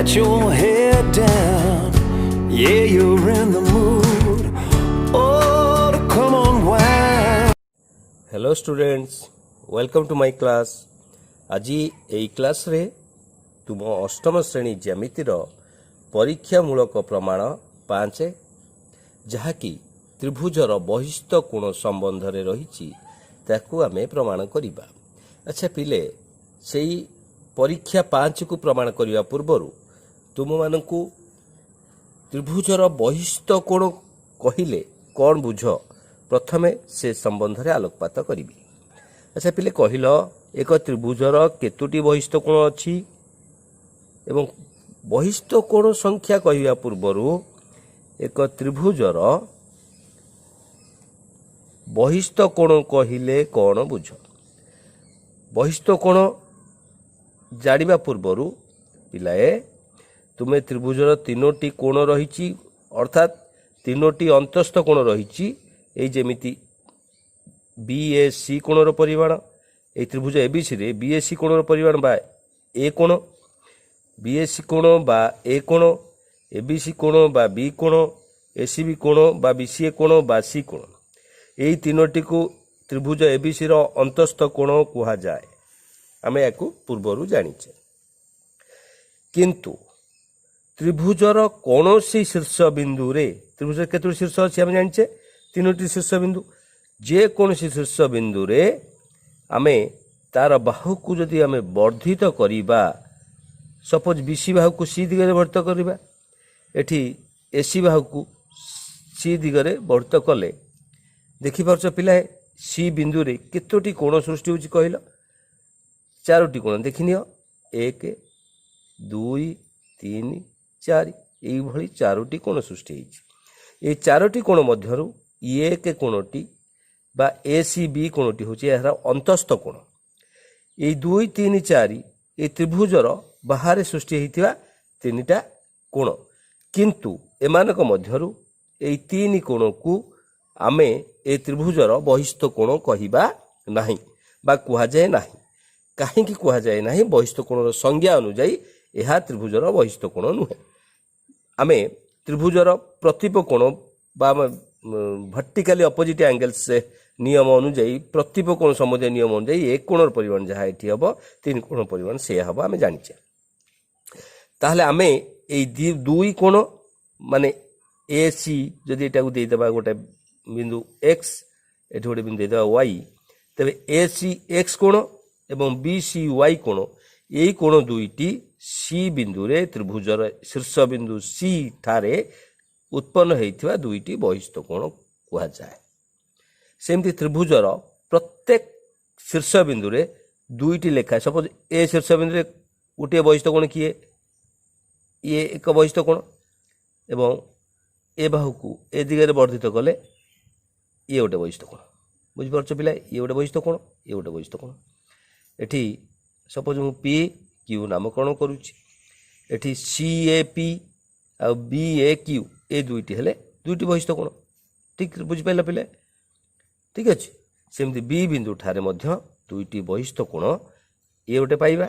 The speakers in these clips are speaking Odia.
let your head down. Yeah, you're in the mood. Oh, to come on, wine. Hello students, welcome to my class. আজি এই ক্লাসরে তুম অষ্টম শ্রেণী জ্যামিতির পরীক্ষামূলক প্রমাণ 5 ଯାହାକି ତ୍ରିଭୁଜର ବହିସ୍ଥ କୋଣ ସମ୍ବନ୍ଧରେ ରହିଛି ତାକୁ ଆମେ ପ୍ରମାଣ କରିବା। ଆଚ୍ଛା ପିଲେ, ସେଇ ପରୀକ୍ଷା 5କୁ ପ୍ରମାଣ କରିବା ପୂର୍ବରୁ ତୁମମାନଙ୍କୁ ତ୍ରିଭୁଜର ବହିସ୍ଥ କୋଣ କହିଲେ କ'ଣ ବୁଝ, ପ୍ରଥମେ ସେ ସମ୍ବନ୍ଧରେ ଆଲୋକପାତ କରିବି। ଆଚ୍ଛା ପିଲେ କହିଲ, ଏକ ତ୍ରିଭୁଜର କେତୋଟି ବହିସ୍ଥ କୋଣ ଅଛି? ଏବଂ ବହିସ୍ଥ କୋଣ ସଂଖ୍ୟା କହିବା ପୂର୍ବରୁ ଏକ ତ୍ରିଭୁଜର ବହିସ୍ଥ କୋଣ କହିଲେ କ'ଣ ବୁଝ? ବହିସ୍ଥ କୋଣ ଜାଣିବା ପୂର୍ବରୁ ପିଲାଏ ତୁମେ ତ୍ରିଭୁଜର 3ଟି କୋଣ ରହିଛି, ଅର୍ଥାତ୍ 3ଟି ଅନ୍ତସ୍ଥ କୋଣ ରହିଛି। ଏଇ ଯେମିତି BAC କୋଣର ପରିମାଣ, এই ত্রিভুজ এবিসিরে BAC কোণর পরিমাণ বা এ কোণ, BAC কোণ বা এ কোণ, ABC কোণ বা বি কোণ, ACB কোণ বা BCA কোণ বা সি কোণ, এই তিনোটিକୁ ত্রিভুজ এবিসির অন্তস্থ কোণ কুହାଯାଏ। ଆମେ ୟାକୁ ପୂର୍ବରୁ ଜାଣିଛେ। କିନ୍ତୁ ତ୍ରିଭୁଜର କୌଣସି ଶୀର୍ଷ ବିନ୍ଦୁରେ, ତ୍ରିଭୁଜର କେତୋଟି ଶୀର୍ଷ ଅଛି ଆମେ ଜାଣିଛେ, 3ଟି ଶୀର୍ଷ ବିନ୍ଦୁ। ଯେକୌଣସି ଶୀର୍ଷ ବିନ୍ଦୁରେ ଆମେ ତାର ବାହୁକୁ ଯଦି ଆମେ ବର୍ଦ୍ଧିତ କରିବା, ସପୋଜ BC ବାହୁକୁ C ଦିଗରେ ବର୍ଦ୍ଧିତ କରିବା, ଏଠି AC ବାହୁକୁ C ଦିଗରେ ବର୍ଦ୍ଧିତ କଲେ ଦେଖିପାରୁଛ ପିଲା, C ବିନ୍ଦୁରେ କେତୋଟି କୋଣ ସୃଷ୍ଟି ହେଉଛି କହିଲ? 4ଟି କୋଣ ଦେଖିନିଅ, 1 2 3 4, ଏଇଭଳି 4ଟି କୋଣ ସୃଷ୍ଟି ହେଇଛି। ଏଇ 4ଟି କୋଣ ମଧ୍ୟରୁ 1 କୋଣଟି বা ACB କୋଣଟି ହେଉଛି ଏହାର ଅନ୍ତସ୍ଥ କୋଣ। ଏଇ 2 3 4 এই ତ୍ରିଭୁଜର ବାହାରେ ସୃଷ୍ଟି ହୋଇଥିବା 3ଟା କୋଣ। କିନ୍ତୁ ଏମାନଙ୍କ ମଧ୍ୟରୁ ଏଇ 3 କୋଣକୁ ଆମେ এই ତ୍ରିଭୁଜର ବହିସ୍ଥ କୋଣ କହିବା ନାହିଁ ବା କୁହାଯାଏ ନାହିଁ। କାହିଁକି କୁହାଯାଏ ନାହିଁ? ବହିସ୍ଥ କୋଣର ସଂଜ୍ଞା ଅନୁଯାୟୀ ଏହା ତ୍ରିଭୁଜର ବହିସ୍ଥ କୋଣ ନୁହେଁ। ଆମେ ତ୍ରିଭୁଜର ପ୍ରତୀପ କୋଣ ବା ଭର୍ଟିକାଲି ଅପୋଜିଟ୍ ଆଙ୍ଗେଲ୍ସ ନିୟମ ଅନୁଯାୟୀ, ପ୍ରତୀପ କୋଣ ସମ୍ବନ୍ଧୀୟ ନିୟମ ଅନୁଯାୟୀ ଏକ କୋଣର ପରିମାଣ ଯାହା ଏଠି ହେବ, 3 କୋଣର ପରିମାଣ ସେୟା ହେବ ଆମେ ଜାଣିଛେ। ତାହେଲେ ଆମେ ଏଇ 2 କୋଣ ମାନେ AC ଯଦି ଏଟାକୁ ଦେଇଦେବା ଗୋଟେ ବିନ୍ଦୁ X, ଏଠି ଗୋଟେ ବିନ୍ଦୁ ଦେଇଦେବା Y, ତେବେ AC X କୋଣ ଏବଂ BCY କୋଣ, ଏଇ କୋଣ ଦୁଇଟି C ବିନ୍ଦୁରେ ତ୍ରିଭୁଜର ଶୀର୍ଷ ବିନ୍ଦୁ C ଠାରେ ଉତ୍ପନ୍ନ ହୋଇଥିବା 2ଟି ବହିସ୍ଥ କୋଣ କୁହାଯାଏ। ସେମିତି ତ୍ରିଭୁଜର ପ୍ରତ୍ୟେକ ଶୀର୍ଷ ବିନ୍ଦୁରେ 2ଟି ଲେଖାଏ, ସପୋଜ ଏ ଶୀର୍ଷ ବିନ୍ଦୁରେ ଗୋଟିଏ ବହିସ୍ଥ କୋଣ କିଏ? ଇଏ ଏକ ବହିସ୍ଥ କୋଣ, ଏବଂ ଏ ବାହୁକୁ ଏ ଦିଗରେ ବର୍ଦ୍ଧିତ କଲେ ଇଏ ଗୋଟେ ବହିସ୍ଥ କୋଣ। ବୁଝିପାରୁଛ ପିଲା, ଇଏ ଗୋଟେ ବହିସ୍ଥ କୋଣ, ଇଏ ଗୋଟେ ବହିସ୍ଥ କୋଣ। ଏଠି ସପୋଜ ମୁଁ PQ ନାମକରଣ କରୁଛି, ଏଠି CAP ଆଉ BAQ ଏ 2ଟି ହେଲେ 2ଟି ବହିସ୍ଥ କୋଣ। ଠିକ ବୁଝିପାରିଲ ପିଲା? ଠିକ ଅଛି। ସେମିତି B ବିନ୍ଦୁ ଠାରେ ମଧ୍ୟ 2ଟି ବହିସ୍ଥ କୋଣ ଇଏ ଗୋଟେ ପାଇବା,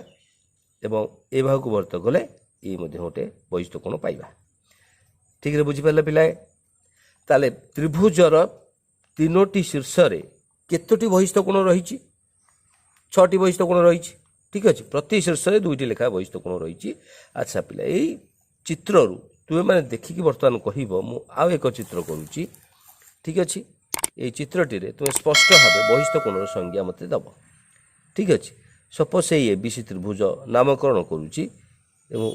ଏବଂ ଏ ବାହୁକୁ ବର୍ଦ୍ଧିତ କଲେ ଇଏ ମଧ୍ୟ ଗୋଟେ ବହିସ୍ଥ କୋଣ ପାଇବା। ଠିକରେ ବୁଝିପାରିଲ ପିଲାଏ? ତାହେଲେ ତ୍ରିଭୁଜର 3ଟି ଶୀର୍ଷରେ କେତୋଟି ବହିସ୍ଥ କୋଣ ରହିଛି? 6ଟି ବହିସ୍ଥ କୋଣ ରହିଛି। ଠିକ ଅଛି। ପ୍ରତି ଶୀର୍ଷରେ 2ଟି ଲେଖା ବହିସ୍ଥ କୋଣ ରହିଛି। ଆଚ୍ଛା ପିଲା, ଏଇ ଚିତ୍ରରୁ ତୁମେମାନେ ଦେଖିକି ବର୍ତ୍ତମାନ କହିବ, ମୁଁ ଆଉ ଏକ ଚିତ୍ର କରୁଛି। ଠିକ ଅଛି। এই চিত্রটিরে তুমি স্পষ্ট ভাবে বহিস্থ কোণর সংজ্ঞা মতে দেব। ঠিক আছে। সপোজ সেই ABC ত্রিভুজ নামকরণ করুছি এবং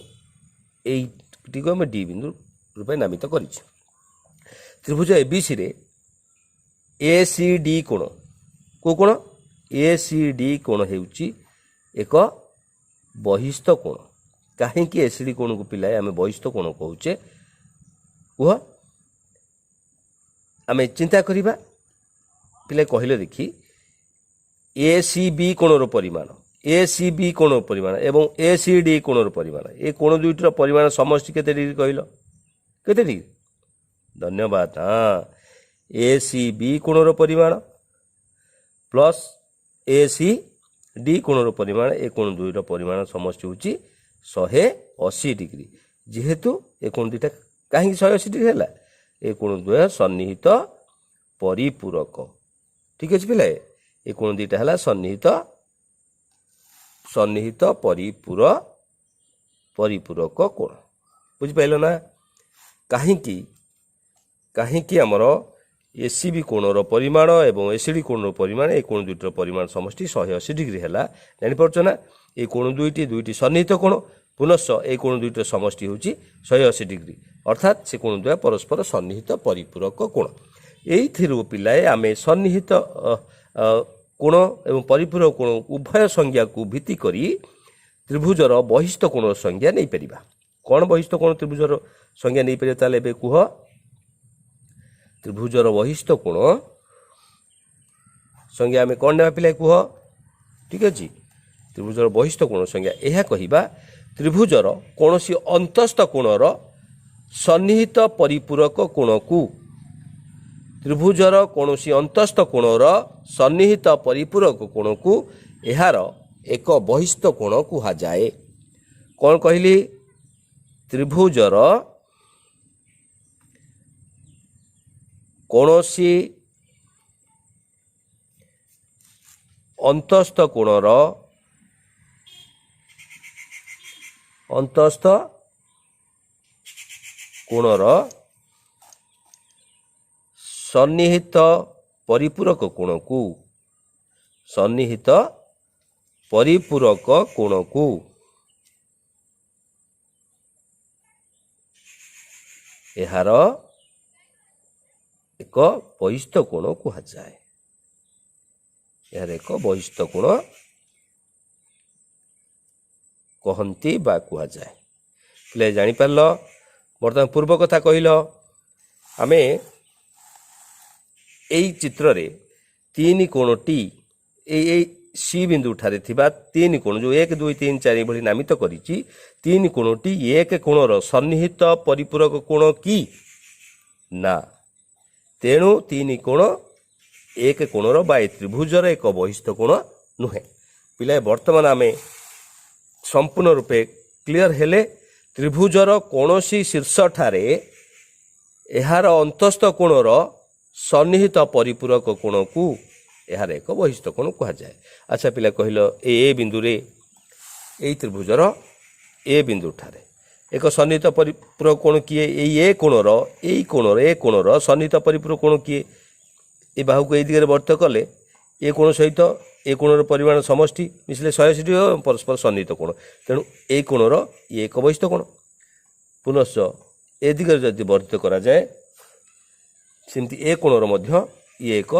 এইটিকে আমি ডি বিন্দু রূপে নামিত করেছি। ত্রিভুজ ABCরে ACD কোণ, কেউ কোণ? ACD কোণ ହେଉଛି ଏକ ବହିସ୍ଥ କୋଣ। କାହିଁକି ACD କୋଣକୁ ପିଲାଏ ଆମେ ବହିସ୍ଥ କୋଣ କହୁଛେ କୁହ? ଆମେ ଚିନ୍ତା କରିବା ପିଲା, କହିଲେ ଦେଖି, ACB କୋଣର ପରିମାଣ, ACB କୋଣର ପରିମାଣ ଏବଂ ACD କୋଣର ପରିମାଣ, ଏ କୋଣ ଦୁଇଟିର ପରିମାଣ ସମଷ୍ଟି କେତେ ଡିଗ୍ରୀ କହିଲ? କେତେ ଡିଗ୍ରୀ? ଧନ୍ୟବାଦ। ହଁ, ACB କୋଣର ପରିମାଣ ପ୍ଲସ୍ ACD କୋଣର ପରିମାଣ, ଏ କୋଣ ଦୁଇର ପରିମାଣ ସମଷ୍ଟି ହେଉଛି 180 80 डिग्री जेहेतु ए कोण दुईटा कहीं 180 डिग्री है ए कोण द्वय सन्निहित परिपूरक ठीक अच्छे पिला ए कोण दुईटा है सन्निहित परिपूरक कोण बुझिपार ना कहीं आमर एसीबी कोणर परिमाण एवं एसीडी कोणर परिमाण ए कोण दुईटर परिमाण समष्टि 180 डिग्री है जापर ना ए कोण दुईटी सन्निहित कोण पुनश्च ए कोण दुईटर समष्टि हूँ 180 डिग्री अर्थात से कोण द्वय परस्पर सन्निहित परिपूरक कोण एइथिरु पिलाए आमे सन्निहित कोण एवं परिपूरक कोण उभय संज्ञा को भित्ति करी त्रिभुजर बहिस्थ कोण संज्ञा नहीं परिबा कौन बहिस्थ कोण त्रिभुजर संज्ञा नहीं परिबा ताले बे कुह त्रिभुजर बहिस्थ कोण संज्ञा आमे कौन नेबा पिलाए कुह ठीक अछि त्रिभुजर बहिस्थ कोण संज्ञा एहा कहिबा त्रिभुजर कोनोसी अंतस्थ कोणर सन्निहित परिपूरक कोण को त्रिभुजर कोनोसी अंतस्थ कोणर सन्निहित परिपूरक कोण को एहार एक बहिस्थ कोण कुहा जाए कौन कहली त्रिभुजर कोनोसी अंतस्थ कोणर सन्निहित परिपूरक कोण को सन्निहित परिपूरक कोण को एहार एक बहिस्थ कोण कुहा जाए यार एक बहिस्थ कोण कहती बा कुहा जाए पिले जानी पारल बर्तमान पूर्व कथा कहल आमे एई चित्र रे तीन कोणटी सी बिंदु ठारे थिबा तीन कोण जो 1 2 3 4 भली नामित करिछि तीन कोणटी एक कोणर सन्निहित परिपूरक कोण की ना तेणु तीन कोण एक कोणर बा त्रिभुजर एक बहिस्थ कोण नुहे पिलाए वर्तमान आमे संपूर्ण रूपे क्लियर हेले त्रिभुजर कौनसी शीर्ष ठारे एहार अंतस्थ कोणर सन्निहित परिपूरक कोण को एहार एक बहिस्थ कोण कहा जाए अच्छा पिला कहल ए बिंदु रे ए त्रिभुजर ए बिंदु ठारे एक सन्निहित परिपूरक कोण किए ए कोणर सन्निहित परिपूरक कोण किए ए बाहु को ए दिगरे वर्त कले ए कोण सहित ए कोणर परिमाण समष्टि मिसले 180 डिग्री परस्पर सन्निहित कोण तेणु ए कोणर ये एक बहिस्थ कोण पुनश्च ए दिगरे जदि वर्धित करा जाए सेमती ए कोणर मध्य ये एक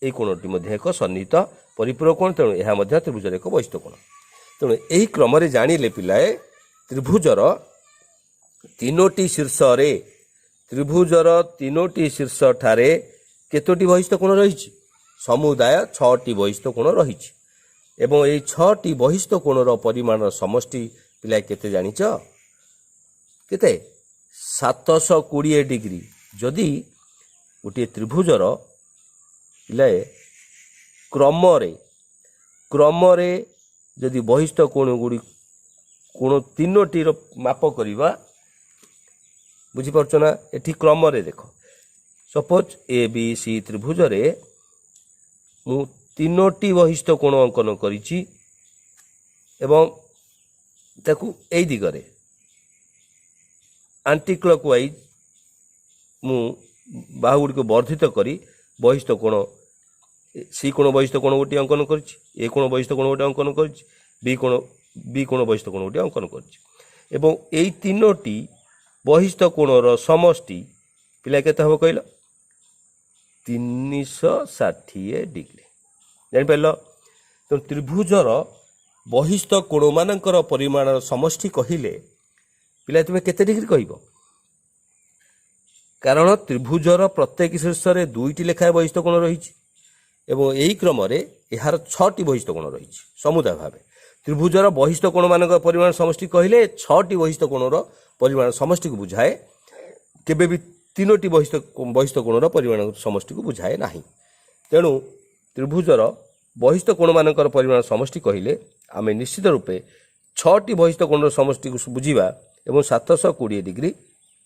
ए कोणटी मध्य एक सन्निहित परिपूरक कोण तेणु यह मध्य त्रिभुजर एक बहिस्थ कोण तेणु यही क्रम जानिले पिलाए त्रिभुजर तीनोटी शीर्ष ठारे केतोटी बहिस्थ कोण रही समुदाय 6टी बहिस्थ कोण रही एवं यही 6टी बहिस्थ कोणर परिमाण समष्टि पिलाए केते जानिच केते 720 डिग्री जदि गोटे त्रिभुजर पिलाए क्रम जदि बहिस्थ कोण गुड़ी कोण तीनोटी माप करवा बुझीपार ना एटी क्रम देख सपोज ए बी सी त्रिभुजरे मु तीनोटी बहिस्थ कोण अंकन करिछि एवं ताकू एई दिगरे आंटी क्लॉकवाइज मु बाहुगुड़ी को वर्धित करी बहिस्थ कोण सी कोण बहिस्थ कोण गोटे अंकन करिछि ए कोण बहिस्थ कोण गोटे अंकन करिछि बी कोण बहिस्थ कोण गोटे अंकन करिछि एवं एई तीनोटी बहिस्थ कोणर समष्टि पिला केते हबो कहलो 360 डिग्री जानिपार तो त्रिभुजर बहिस्थ कोण मानकर परिमाण समष्टि कहिले पिला तुम केते डिग्री कहब कारण त्रिभुजर प्रत्येक शीर्ष रे 2टी लेखाए बहिस्थ कोण रही एवं यही क्रम यार 6टी बहिस्थ कोण रही समुदाय भाव त्रिभुजर बहिस्थ कोण मानकर परिमाण समष्टि कहले 6टी बहिस्थ कोणर परिमाण समष्टि को बुझाए केबे भी 3टी बहिस्थ कोणर परिमाण समष्टि को बुझाए नाही तेणु त्रिभुजर बहिस्थ कोण मानकर परिमाण समष्टि कहले आमे निश्चित रूपे ଛଅଟି ବହିସ୍ଥ କୋଣର ସମଷ୍ଟିକୁ ବୁଝିବା ଏବଂ 720 ଡିଗ୍ରୀ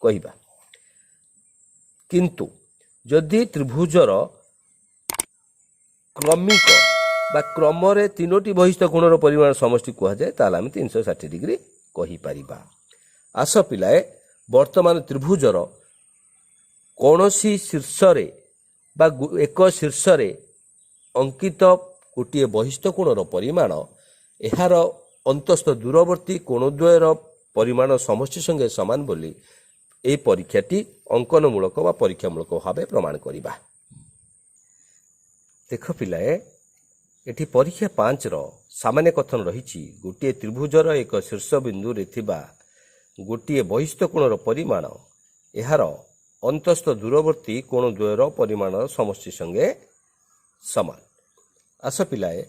କହିବା। କିନ୍ତୁ ଯଦି ତ୍ରିଭୁଜର କ୍ରମିକ ବା କ୍ରମରେ 3ଟି ବହିସ୍ଥ କୋଣର ପରିମାଣ ସମଷ୍ଟି କୁହାଯାଏ ତାହେଲେ ଆମେ 360 ଡିଗ୍ରୀ କହିପାରିବା। ଆସ ପିଲାଏ ବର୍ତ୍ତମାନ ତ୍ରିଭୁଜର କୌଣସି ଶୀର୍ଷରେ ବା ଏକ ଶୀର୍ଷରେ ଅଙ୍କିତ ଗୋଟିଏ ବହିସ୍ଥ କୋଣର ପରିମାଣ ଏହାର ଅନ୍ତସ୍ଥ ଦୂରବର୍ତ୍ତୀ କୋଣଦ୍ୱୟର ପରିମାଣ ସମଷ୍ଟି ସଙ୍ଗେ ସମାନ ବୋଲି ଏହି ପରୀକ୍ଷାଟି ଅଙ୍କନମୂଳକ ବା ପରୀକ୍ଷାମୂଳକ ଭାବେ ପ୍ରମାଣ କରିବା। ଦେଖ ପିଲାଏ ଏଠି ପରୀକ୍ଷା 5ର ସାମାନ୍ୟ କଥନ ରହିଛି ଗୋଟିଏ ତ୍ରିଭୁଜର ଏକ ଶୀର୍ଷ ବିନ୍ଦୁରେ ଥିବା ଗୋଟିଏ ବହିସ୍ଥ କୋଣର ପରିମାଣ ଏହାର ଅନ୍ତସ୍ଥ ଦୂରବର୍ତ୍ତୀ କୋଣଦ୍ୱୟର ପରିମାଣର ସମଷ୍ଟି ସଙ୍ଗେ ସମାନ। ଆସ ପିଲାଏ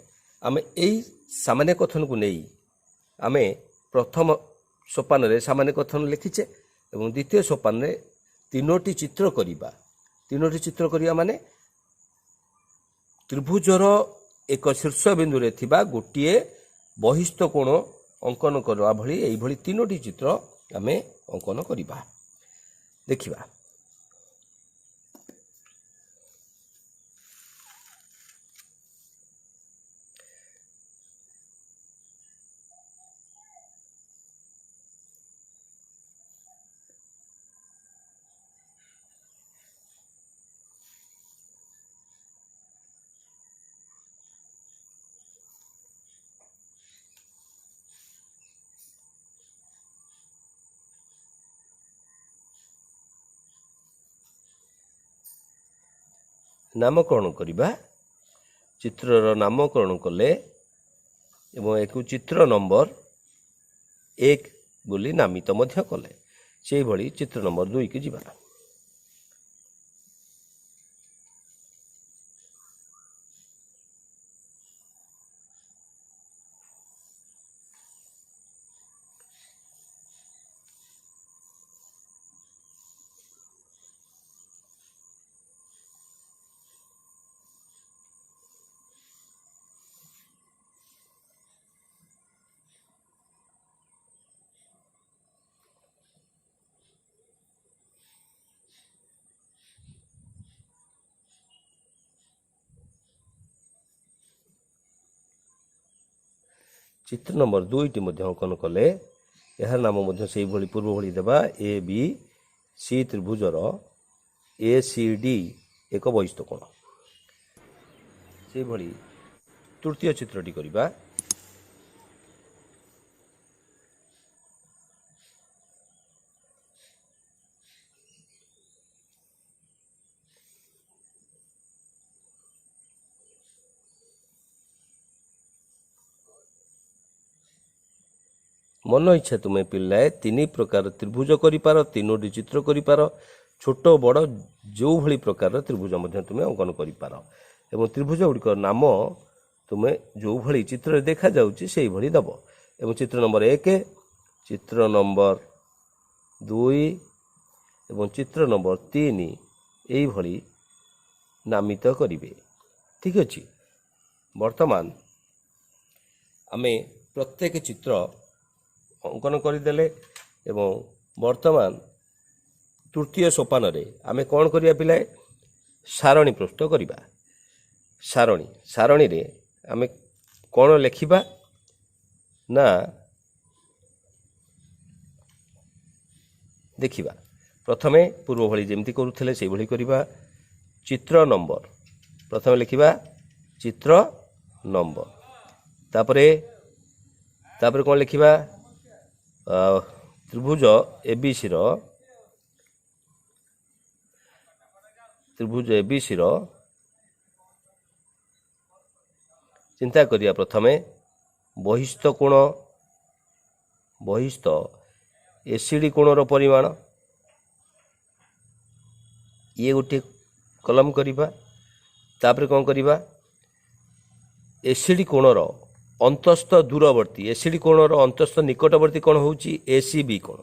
ଆମେ ଏହି ସାମାନ୍ୟ କଥନକୁ ନେଇ ଆମେ ପ୍ରଥମ ସୋପାନରେ ସାମାନ୍ୟ କଥନ ଲେଖିଛେ ଏବଂ ଦ୍ୱିତୀୟ ସୋପାନରେ 3ଟି ଚିତ୍ର କରିବା। 3ଟି ଚିତ୍ର କରିବା ମାନେ ତ୍ରିଭୁଜର ଏକ ଶୀର୍ଷ ବିନ୍ଦୁରେ ଥିବା ଗୋଟିଏ ବହିସ୍ଥ କୋଣ ଅଙ୍କନ କରିବା ଭଳି ଏଇଭଳି 3ଟି ଚିତ୍ର ଆମେ ଅଙ୍କନ କରିବା। ଦେଖିବା ନାମକରଣ କରିବା। ଚିତ୍ରର ନାମକରଣ କଲେ ଏବଂ ଏକୁ ଚିତ୍ର ନମ୍ବର 1 ବୋଲି ନାମିତ ମଧ୍ୟ କଲେ। ସେହିଭଳି ଚିତ୍ର ନମ୍ବର 2କୁ ଯିବା। ଚିତ୍ର ନମ୍ବର 2ଟି ମଧ୍ୟ ଅଙ୍କନ କଲେ ଏହାର ନାମ ମଧ୍ୟ ସେହିଭଳି ପୂର୍ବ ଭଳି ଦେବା। ଏ ବି ସି ତ୍ରିଭୁଜର ଏ ସି ଡି ଏକ ବହିସ୍ଥ କୋଣ। ସେହିଭଳି ତୃତୀୟ ଚିତ୍ରଟି କରିବା। ମନ ଇଚ୍ଛା ତୁମେ ପିଲାଏ 3 ପ୍ରକାର ତ୍ରିଭୁଜ କରିପାର, 3ଟି ଚିତ୍ର କରିପାର, ଛୋଟ ବଡ଼ ଯେଉଁଭଳି ପ୍ରକାରର ତ୍ରିଭୁଜ ମଧ୍ୟ ତୁମେ ଅଙ୍କନ କରିପାର ଏବଂ ତ୍ରିଭୁଜ ଗୁଡ଼ିକର ନାମ ତୁମେ ଯେଉଁଭଳି ଚିତ୍ରରେ ଦେଖାଯାଉଛି ସେଇଭଳି ଦେବ ଏବଂ ଚିତ୍ର ନମ୍ବର 1, ଚିତ୍ର ନମ୍ବର 2 ଏବଂ ଚିତ୍ର ନମ୍ବର 3 ଏଇଭଳି ନାମିତ କରିବେ। ଠିକ୍ ଅଛି। ବର୍ତ୍ତମାନ ଆମେ ପ୍ରତ୍ୟେକ ଚିତ୍ର ଅଙ୍କନ କରିଦେଲେ ଏବଂ ବର୍ତ୍ତମାନ ତୃତୀୟ ସୋପାନରେ ଆମେ କ'ଣ କରିବା ପିଲାଏ? ସାରଣୀ ପ୍ରସ୍ତୁତ କରିବା। ସାରଣୀରେ ଆମେ କ'ଣ ଲେଖିବା ନା ଦେଖିବା। ପ୍ରଥମେ ପୂର୍ବ ଭଳି ଯେମିତି କରୁଥିଲେ ସେଇଭଳି କରିବା। ଚିତ୍ର ନମ୍ବର ପ୍ରଥମେ ଲେଖିବା ଚିତ୍ର ନମ୍ବର, ତାପରେ କ'ଣ ଲେଖିବା? ତ୍ରିଭୁଜ ଏବିସିର ଚିନ୍ତା କରିବା। ପ୍ରଥମେ ବହିସ୍ଥ ଏସିଡି କୋଣର ପରିମାଣ ଇଏ ଗୋଟିଏ କଲମ କରିବା। ତାପରେ କ'ଣ କରିବା? ଏସିଡି କୋଣର ଅନ୍ତସ୍ଥ ଦୂରବର୍ତ୍ତୀ, ଏସିଡି କୋଣର ଅନ୍ତସ୍ଥ ନିକଟବର୍ତ୍ତୀ କୋଣ ହେଉଛି ଏସି ବି କୋଣ।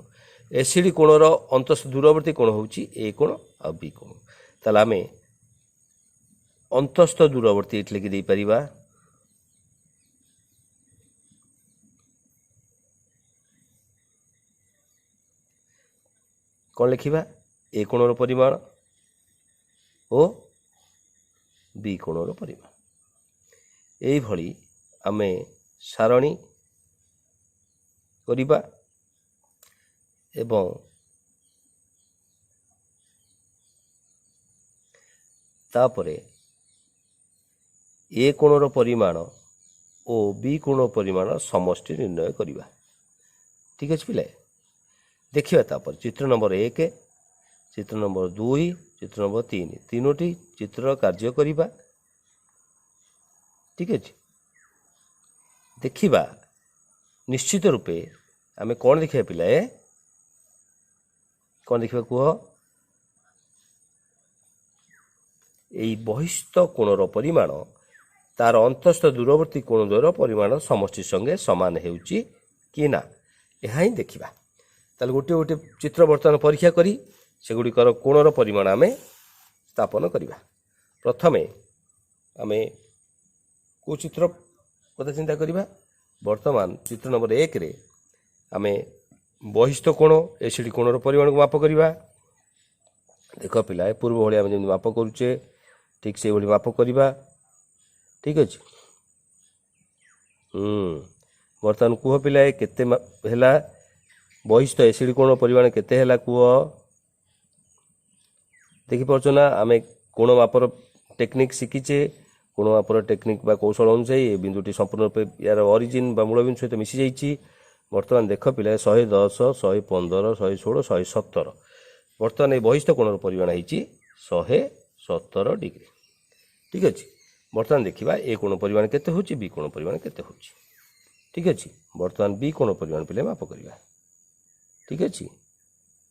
ଏସିଡି କୋଣର ଅନ୍ତସ୍ଥ ଦୂରବର୍ତ୍ତୀ କୋଣ ହେଉଛି ଏ କୋଣ ଆଉ ବି କୋଣ। ତାହେଲେ ଆମେ ଅନ୍ତସ୍ଥ ଦୂରବର୍ତ୍ତୀ ଏଠି ଲେଖି ଦେଇପାରିବା। କ'ଣ ଲେଖିବା? ଏ କୋଣର ପରିମାଣ ଓ ବି କୋଣର ପରିମାଣ। ଏଇଭଳି ଆମେ ସାରଣୀ କରିବା ଏବଂ ତାପରେ ଏ କୋଣର ପରିମାଣ ଓ ବି କୋଣ ପରିମାଣ ସମଷ୍ଟି ନିର୍ଣ୍ଣୟ କରିବା। ଠିକ୍ ଅଛି ପିଲା, ଦେଖିବା ତାପରେ ଚିତ୍ର ନମ୍ବର 1, ଚିତ୍ର ନମ୍ବର 2, ଚିତ୍ର ନମ୍ବର 3, ତିନୋଟି ଚିତ୍ରର କାର୍ଯ୍ୟ କରିବା। ଠିକ୍ ଅଛି, ଦେଖିବା ନିଶ୍ଚିତ ରୂପେ ଆମେ କ'ଣ ଦେଖିବା ପିଲାଏ? କ'ଣ ଦେଖିବା କୁହ? ଏଇ ବହିସ୍ଥ କୋଣର ପରିମାଣ ତାର ଅନ୍ତଃସ୍ଥ ଦୂରବର୍ତ୍ତୀ କୋଣ ଦ୍ୱୟର ପରିମାଣ ସମଷ୍ଟି ସଙ୍ଗେ ସମାନ ହେଉଛି କି ନା, ଏହା ହିଁ ଦେଖିବା। ତାହେଲେ ଗୋଟିଏ ଗୋଟିଏ ଚିତ୍ର ବର୍ତ୍ତମାନ ପରୀକ୍ଷା କରି ସେଗୁଡ଼ିକର କୋଣର ପରିମାଣ ଆମେ ସ୍ଥାପନ କରିବା। ପ୍ରଥମେ ଆମେ କେଉଁ ଚିତ୍ର କଥା ଚିନ୍ତା କରିବା? ବର୍ତ୍ତମାନ ଚିତ୍ର ନମ୍ବର 1ରେ ଆମେ ବହିସ୍ଥ କୋଣ ଏସିଡ଼ି କୋଣର ପରିମାଣକୁ ମାପ କରିବା। ଦେଖ ପିଲା, ପୂର୍ବ ଭଳି ଆମେ ଯେମିତି ମାପ କରୁଛେ ଠିକ୍ ସେଇଭଳି ମାପ କରିବା। ଠିକ୍ ଅଛି, ବର୍ତ୍ତମାନ କୁହ ପିଲା, କେତେ ହେଲା ବହିସ୍ଥ ଏସିଡ଼ି କୋଣ ପରିମାଣ କେତେ ହେଲା କୁହ? ଦେଖିପାରୁଛ ନା, ଆମେ କୋଣ ମାପର ଟେକ୍ନିକ୍ ଶିଖିଛେ। କୋଣ ମାପର ଟେକ୍ନିକ୍ ବା କୌଶଳ ଅନୁଯାୟୀ ଏ ବିନ୍ଦୁଟି ସମ୍ପୂର୍ଣ୍ଣ ରୂପେ ଏହାର ଅରିଜିନ୍ ବା ମୂଳ ବିନ୍ଦୁ ସହିତ ମିଶିଯାଇଛି। ବର୍ତ୍ତମାନ ଦେଖ ପିଲା, 110, 115, 116, 117। ବର୍ତ୍ତମାନ এই ବହିସ୍ଥ କୋଣର ପରିମାଣ ହେଇଛି 117 ଡିଗ୍ରୀ। ଠିକ୍ ଅଛି, ବର୍ତ୍ତମାନ ଦେଖିବା ଏ କୋଣ ପରିମାଣ କେତେ ହେଉଛି, ବି କୋଣ ପରିମାଣ କେତେ ହେଉଛି। ଠିକ୍ ଅଛି, ବର୍ତ୍ତମାନ ବି କୋଣ ପରିମାଣ ପିଲା ମାପ କରିବା। ଠିକ୍ ଅଛି,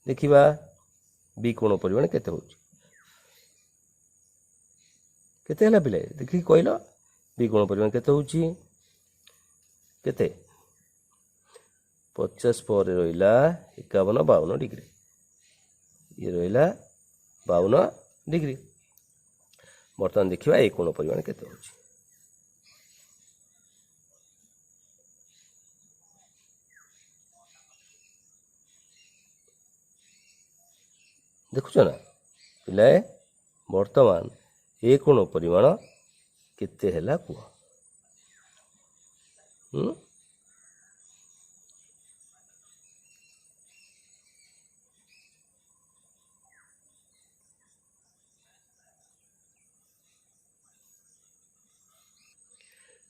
ଦେଖିବା ବି କୋଣ ପରିମାଣ କେତେ ହେଉଛି। କେତେ ହେଲା ପିଲା? ଦେଖିକି କହିଲ, ବି କୋଣ ପରିମାଣ କେତେ ହେଉଛି? କେତେ? 50 ପରେ ରହିଲା 51, 52 ଡିଗ୍ରୀ। ଇଏ ରହିଲା 52 ଡିଗ୍ରୀ। ବର୍ତ୍ତମାନ ଦେଖିବା ଏ କୋଣ ପରିମାଣ କେତେ ହେଉଛି। ଦେଖୁଛ ନା ପିଲାଏ, ବର୍ତ୍ତମାନ ଏ କୋଣ ପରିମାଣ କେତେ ହେଲା କୁହ?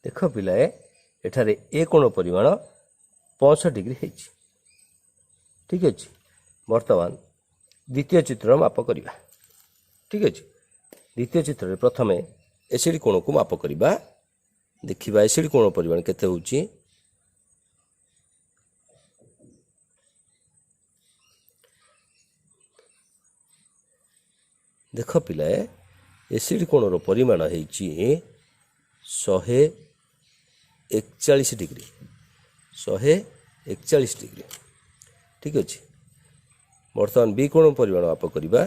ଦେଖ ପିଲାଏ, ଏଠାରେ ଏ କୋଣ ପରିମାଣ 65 ଡିଗ୍ରୀ ହେଇଛି। ଠିକ୍ ଅଛି, ବର୍ତ୍ତମାନ ଦ୍ୱିତୀୟ ଚିତ୍ରର ମାପ କରିବା। ଠିକ୍ ଅଛି, ଦ୍ୱିତୀୟ ଚିତ୍ରରେ ପ୍ରଥମେ ଏସିଡ଼ି କୋଣକୁ ମାପ କରିବା। ଦେଖିବା ଏସିଡ଼ି କୋଣ ପରିମାଣ କେତେ ହେଉଛି। ଦେଖ ପିଲାଏ, ଏସିଡ଼ି କୋଣର ପରିମାଣ ହେଇଛି 141 ଡିଗ୍ରୀ। 141 ଡିଗ୍ରୀ। ଠିକ୍ ଅଛି, ବର୍ତ୍ତମାନ ବି କୋଣ ପରିମାଣ ମାପ କରିବା।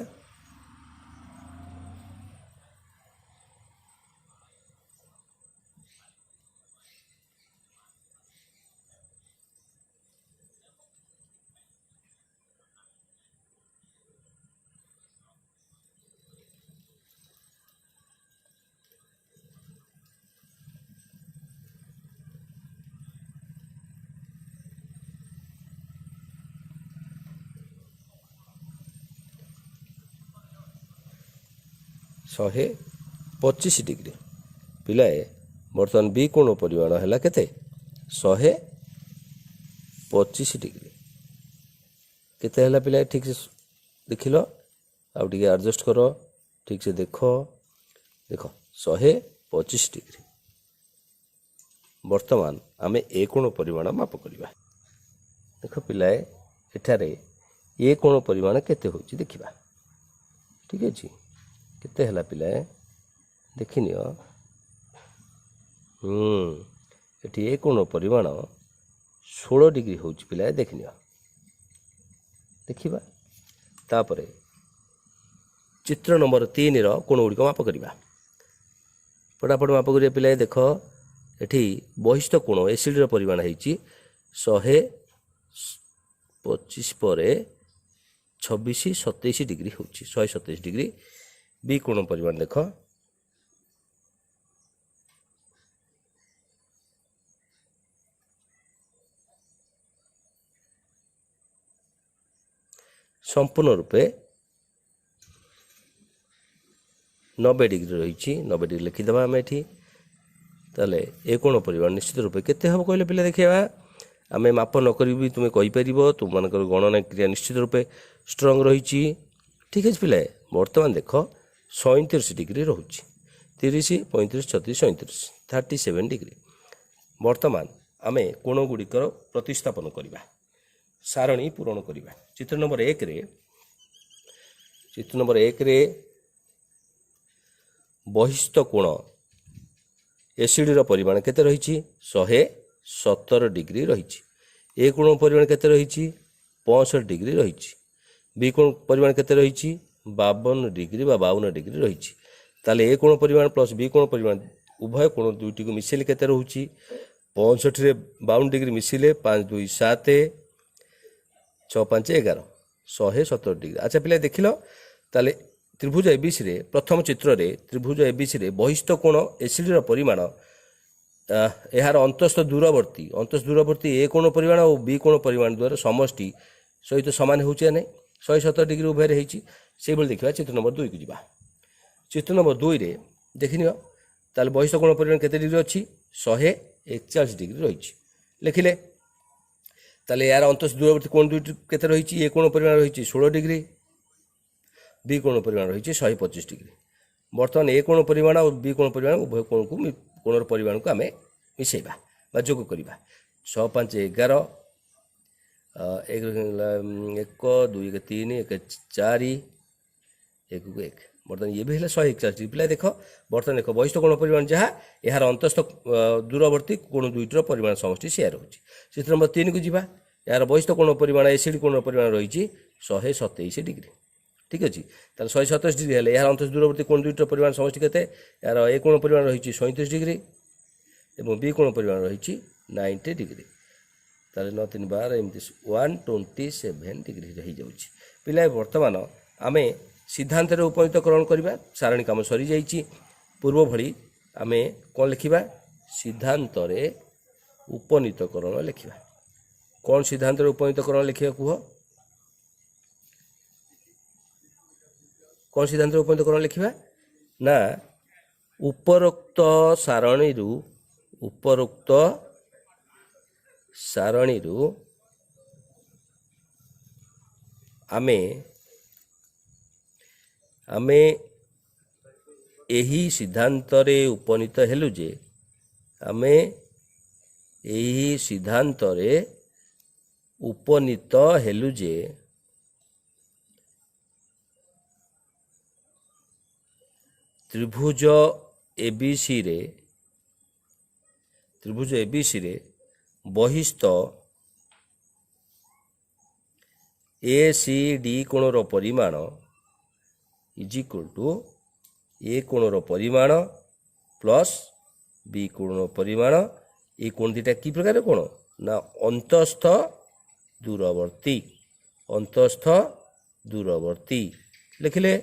ଶହେ 25 ଡିଗ୍ରୀ। ପିଲାଏ, ବର୍ତ୍ତମାନ ବି କୋଣ ପରିମାଣ ହେଲା କେତେ? 125 ଡିଗ୍ରୀ। କେତେ ହେଲା ପିଲାଏ? ଠିକ୍ ସେ ଦେଖିଲ, ଆଉ ଟିକେ ଆଡ଼ଜଷ୍ଟ କର, ଠିକ୍ ସେ ଦେଖ। 125 ଡିଗ୍ରୀ। ବର୍ତ୍ତମାନ ଆମେ ଏ କୋଣ ପରିମାଣ ମାପ କରିବା। ଦେଖ ପିଲାଏ, ଏଠାରେ ଏ କୋଣ ପରିମାଣ କେତେ ହେଉଛି ଦେଖିବା। ଠିକ୍ ଅଛି, କେତେ ହେଲା ପିଲାଏ? ଦେଖିନିଅ। ଏଠି ଏ କୋଣ ପରିମାଣ 16 ଡିଗ୍ରୀ ହେଉଛି ପିଲାଏ, ଦେଖିନିଅ। ଦେଖିବା ତାପରେ ଚିତ୍ର ନମ୍ବର 3ର କୋଣ ଗୁଡ଼ିକ ମାପ କରିବା। ଫଟାଫଟ ମାପ କରିବା ପିଲାଏ। ଦେଖ, ଏଠି ବହିସ୍ଥ କୋଣ ଏସିଡ଼ିର ପରିମାଣ ହେଇଛି 125 ପରେ 26 27 डिग्री होची 127 डिग्री बी कोण परिमाण देख संपूर्ण रूपे 90 डिग्री रही 90 डिग्री लिखिदेवा आम ये ताले ए कोण परिमाण निश्चित रूपे केते हम कहले पिला देखिया आम माप नक भी तुम्हें कहीपर तुम मान गणना क्रिया निश्चित रूपे स्ट्रंग रही ठीक है पिला बर्तमान देख 37 डिग्री रोचे 30 35 36 37 37 डिग्री बर्तमान आम कोण गुड़िकर प्रतिस्थापन करवा सारणी पूरण करवा चित्र नंबर 1 रे बहिस्थ कोण एसिड परिमाण केते रही 117 डिग्री रही ए कोण परिमाण केते रही 65 डिग्री रही बी कोण परिमाण केते रही 52 डिग्री बा 52 डिग्री रही ताले ए कोण परिमाण प्लस बी कोण परिमाण उभय कोण दुईटी को मिसेले केते रहउची 65 रे 52 डिग्री मिसिले 5 2 7 6 5 11 117 डिग्री अच्छा पिला देखिल ताले त्रिभुज एबीसी रे प्रथम चित्र रे त्रिभुज एबीसी रे बहिस्थ कोण एसिड परिमाण यार अंतस्थ दूरवर्ती ए कोण परिमाण और बी कोण परिमाण द्वारा समष्टि सहित सामान होचे नहीं 117 डिग्री उभय रही से देखा चित्र नंबर 2 को जीवा चित्र नंबर 2 रे देखिन ताले बहिस्थ कोण परिमाण केते डिग्री अच्छी 141 डिग्री रही लिखिले ताले यार अंतस्थ दूरवर्ती कोण दुईटी केते रही ए कोण परिमाण रही 16 डिग्री बी कोण परिमाण रही 125 डिग्री बर्तमान ए कोण परिमाण और बी कोण परिमाण उभय कोण को कोणर परिमाण को आम मिसेबा बा जोग करवा 6 5 11 1 2 3 1 4 1 1 बर्तमान ये भी है 141 पिला देख बर्तमान देख बहिस्थ कोण परिमाण जहाँ यार अंतस्थ दूरवर्ती कोण दुईटर परिमाण समष्टि सेया रही चित्र नंबर 3 को जीवा यार बहिस्थ कोण परिमाण एसिड कोण परिमाण रही 127 डिग्री ठीक अच्छे तार 127 डिग्री है यार अंतस्थ दूरवर्ती कोण दुईटर परिमाण समष्टि केते यार ए कोण परिमाण रही 37 डिग्री और बी कोण परिमाण रही 90 डिग्री ताले 9 3 12 एमती 127 डिग्री रही जाउची पिला वर्तमान आमे सिद्धांत रे उपनीतकरण करबा सारणी काम सरी जाइची पूर्व भली आमे कोन लिखिबा सिद्धांत रे उपनीतकरण लिखिबा कोन सिद्धांत रे उपनीतकरण लिखिबा कुह कौन सिद्धांत उपनीतकरण लिखा ना उपरोक्त सारणी आमे एही सिद्धांत रे उपनीत हेलु जे आमे एही सिद्धांत रे उपनीत हेलु जे त्रिभुज एबीसी रे बहिस्थ एसीडी कोणर परिमाण इज इक्वल टू ए कोणर परिमाण प्लस बी कोणर परिमाण ए कोण दीटा कि प्रकार कोण ना अंतस्थ दूरवर्ती लिखिले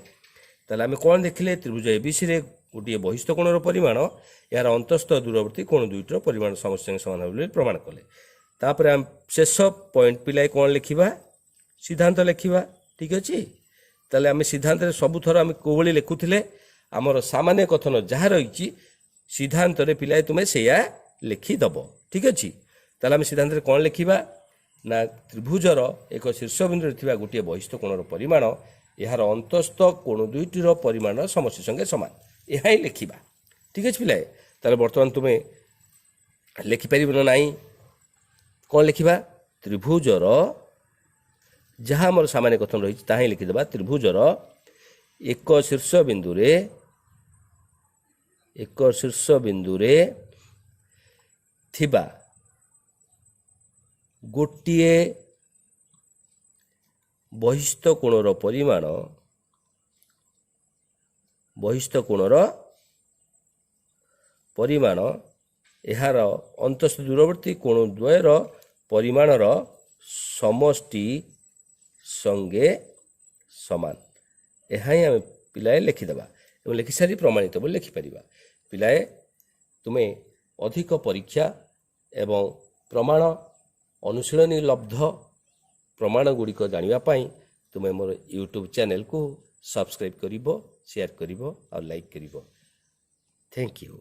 ताले आम कौन देखिले त्रिभुज एबीसी रे गोटे बहिस्थ कोणर परिमाण यार अंतस्थ दूरवर्ती कोण दुईटर परिमाण समस्या समान बोली प्रमाण कले तापर आम शेष पॉइंट पिलाई कौन लिखा सिद्धांत लिखा ठीक अच्छे ताले आम सिद्धांत सबु थर आम कोभली लिखुले आमर सामान्य कथन जहाँ रही सिद्धांत पिलाई तुम्हें से लिखिदेव ठीक अच्छे ताले आम सिद्धांत कौन लिखा ना त्रिभुजर एक शीर्षबिंदु थी गोटे बहिस्थ कोणर परिमाण यार अंतस्थ कोण दुईटर परिमाण समष्टि संगे समान यह ही लिखा ठीक अच्छे पिलाए ताले बर्तमान तुम्हें लिखिपर ना कौन लिखा त्रिभुजर जहाँ आम सामान्य कथन रही ताही लिखिदेवा त्रिभुजर एक शीर्ष बिंदु रे थिबा गोटिए बहिस्थ कोणर परिमाण यार अंतस्थ दूरवर्ती कोण द्वयर परिमाणर समष्टि संगे ସମାନ। ଏହା ହିଁ ଆମେ ପିଲାଏ ଲେଖିଦେବା ଏବଂ ଲେଖିସାରି ପ୍ରମାଣିତ ବୋଲି ଲେଖିପାରିବା। ପିଲାଏ ତୁମେ ଅଧିକ ପରୀକ୍ଷା ଏବଂ ପ୍ରମାଣ ଅନୁଶୀଳନୀ ଲବ୍ଧ ପ୍ରମାଣ ଗୁଡ଼ିକ ଜାଣିବା ପାଇଁ ତୁମେ ମୋର ୟୁଟ୍ୟୁବ୍ ଚ୍ୟାନେଲକୁ ସବସ୍କ୍ରାଇବ୍ କରିବ, ସେୟାର କରିବ ଆଉ ଲାଇକ୍ କରିବ। Thank you.